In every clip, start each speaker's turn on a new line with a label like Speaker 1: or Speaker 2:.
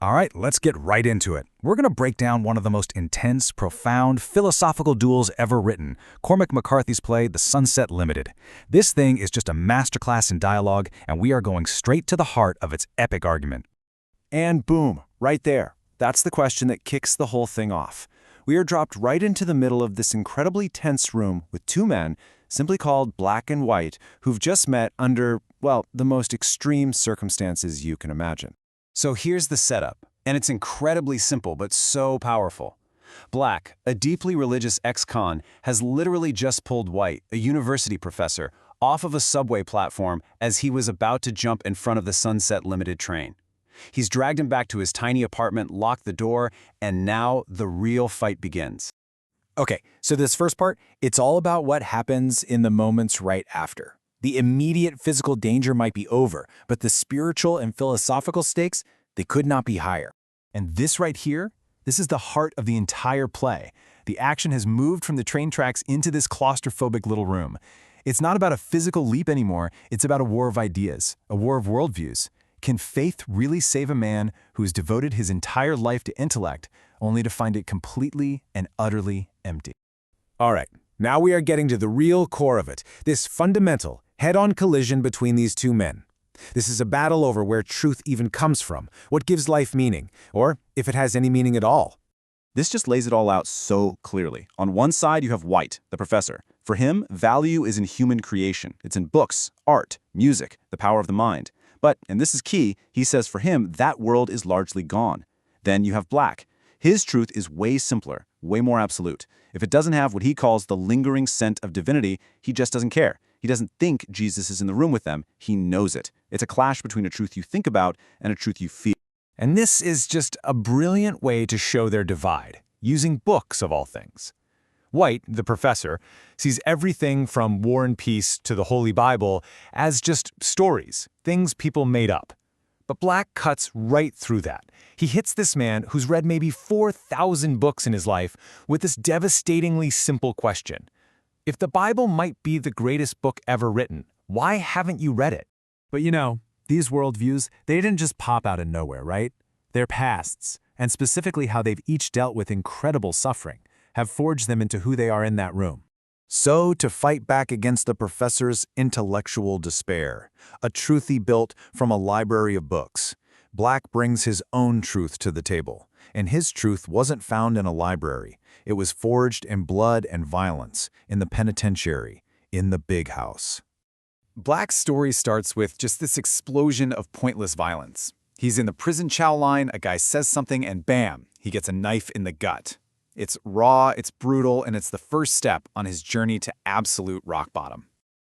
Speaker 1: All right, let's get right into it. We're going to break down one of the most intense, profound, philosophical duels ever written, Cormac McCarthy's play, The Sunset Limited. This thing is just a masterclass in dialogue, and we are going straight to the heart of its epic argument.
Speaker 2: And boom, right there. That's the question that kicks the whole thing off. We are dropped right into the middle of this incredibly tense room with two men, simply called Black and White, who've just met under, well, the most extreme circumstances you can imagine. So here's the setup, and it's incredibly simple but so powerful. Black, a deeply religious ex-con, has literally just pulled White, a university professor, off of a subway platform as he was about to jump in front of the Sunset Limited train. He's dragged him back to his tiny apartment, locked the door, and now the real fight begins.
Speaker 3: Okay, so this first part, it's all about what happens in the moments right after. The immediate physical danger might be over, but the spiritual and philosophical stakes, they could not be higher.
Speaker 4: And this right here, this is the heart of the entire play. The action has moved from the train tracks into this claustrophobic little room. It's not about a physical leap anymore, it's about a war of ideas, a war of worldviews. Can faith really save a man who has devoted his entire life to intellect, only to find it completely and utterly empty?
Speaker 3: All right, now we are getting to the real core of it, this fundamental, head-on collision between these two men. This is a battle over where truth even comes from, what gives life meaning, or if it has any meaning at all.
Speaker 2: This just lays it all out so clearly. On one side, you have White, the professor. For him, value is in human creation. It's in books, art, music, the power of the mind. But, and this is key, he says for him, that world is largely gone. Then you have Black. His truth is way simpler, way more absolute. If it doesn't have what he calls the lingering scent of divinity, he just doesn't care. He doesn't think Jesus is in the room with them, he knows it. It's a clash between a truth you think about and a truth you feel.
Speaker 3: And this is just a brilliant way to show their divide, using books of all things. White, the professor, sees everything from War and Peace to the Holy Bible as just stories, things people made up. But Black cuts right through that. He hits this man who's read maybe 4,000 books in his life with this devastatingly simple question. If the Bible might be the greatest book ever written, why haven't you read it?
Speaker 4: But you know, these worldviews, they didn't just pop out of nowhere, right? Their pasts, and specifically how they've each dealt with incredible suffering, have forged them into who they are in that room.
Speaker 3: So, to fight back against the professor's intellectual despair, a truth he built from a library of books, Black brings his own truth to the table. And his truth wasn't found in a library. It was forged in blood and violence, in the penitentiary, in the big house.
Speaker 5: Black's story starts with just this explosion of pointless violence. He's in the prison chow line, a guy says something, and bam, he gets a knife in the gut. It's raw, it's brutal, and it's the first step on his journey to absolute rock bottom.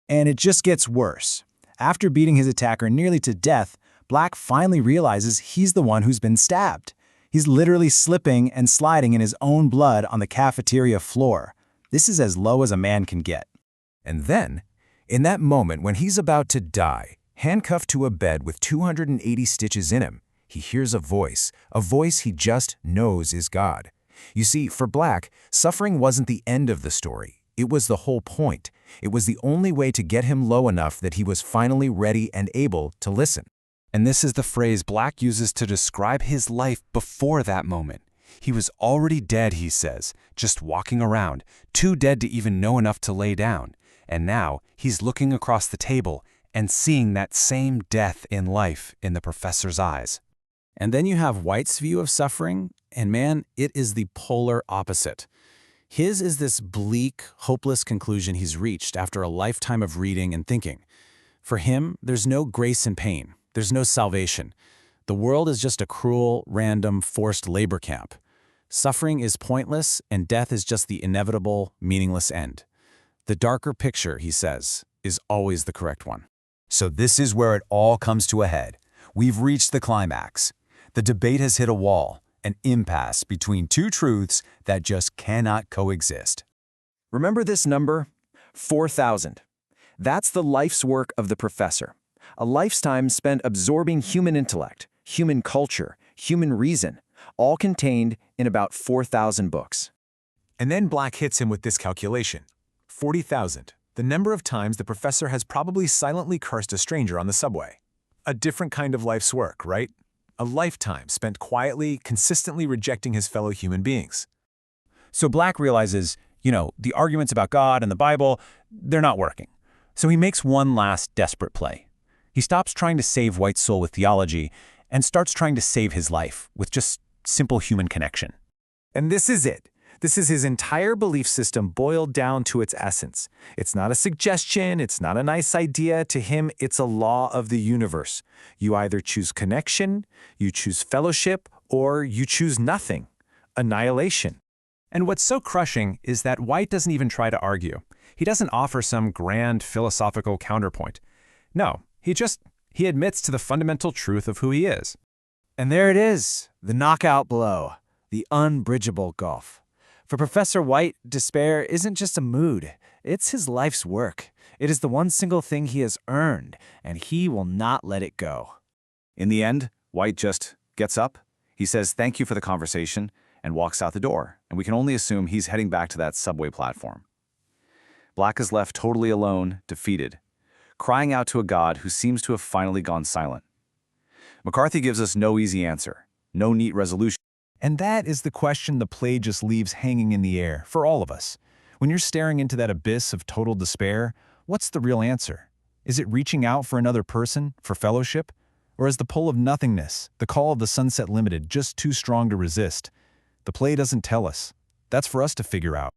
Speaker 3: And it just gets worse. After beating his attacker nearly to death, Black finally realizes he's the one who's been stabbed. He's literally slipping and sliding in his own blood on the cafeteria floor. This is as low as a man can get. And then, in that moment when he's about to die, handcuffed to a bed with 280 stitches in him, he hears a voice he just knows is God. You see, for Black, suffering wasn't the end of the story. It was the whole point. It was the only way to get him low enough that he was finally ready and able to listen.
Speaker 6: And this is the phrase Black uses to describe his life before that moment. He was already dead, he says, just walking around, too dead to even know enough to lay down. And now he's looking across the table and seeing that same death in life in the professor's eyes.
Speaker 4: And then you have White's view of suffering, and man, it is the polar opposite. His is this bleak, hopeless conclusion he's reached after a lifetime of reading and thinking. For him, there's no grace in pain. There's no salvation. The world is just a cruel, random, forced labor camp. Suffering is pointless, and death is just the inevitable, meaningless end. The darker picture, he says, is always the correct one.
Speaker 7: So this is where it all comes to a head. We've reached the climax. The debate has hit a wall, an impasse between two truths that just cannot coexist.
Speaker 2: Remember this number? 4,000. That's the life's work of the professor. A lifetime spent absorbing human intellect, human culture, human reason, all contained in about 4,000 books.
Speaker 4: And then Black hits him with this calculation. 40,000, the number of times the professor has probably silently cursed a stranger on the subway. A different kind of life's work, right?
Speaker 2: a lifetime spent quietly, consistently rejecting his fellow human beings.
Speaker 3: So Black realizes, the arguments about God and the Bible, they're not working. So he makes one last desperate play. He stops trying to save White's soul with theology and starts trying to save his life with just simple human connection.
Speaker 2: And this is it. This is his entire belief system boiled down to its essence. It's not a suggestion, it's not a nice idea. To him, it's a law of the universe. You either choose connection, you choose fellowship, or you choose nothing. Annihilation.
Speaker 1: And what's so crushing is that White doesn't even try to argue. He doesn't offer some grand philosophical counterpoint. No, he admits to the fundamental truth of who he is.
Speaker 3: And there it is, the knockout blow, the unbridgeable gulf. For Professor White, despair isn't just a mood, it's his life's work. It is the one single thing he has earned, and he will not let it go.
Speaker 5: In the end, White just gets up, he says thank you for the conversation, and walks out the door, and we can only assume he's heading back to that subway platform. Black is left totally alone, defeated, crying out to a God who seems to have finally gone silent. McCarthy gives us no easy answer, no neat resolution.
Speaker 1: And that is the question the play just leaves hanging in the air for all of us. When you're staring into that abyss of total despair, what's the real answer? Is it reaching out for another person, for fellowship? Or is the pull of nothingness, the call of the sunset limited, just too strong to resist? The play doesn't tell us. That's for us to figure out.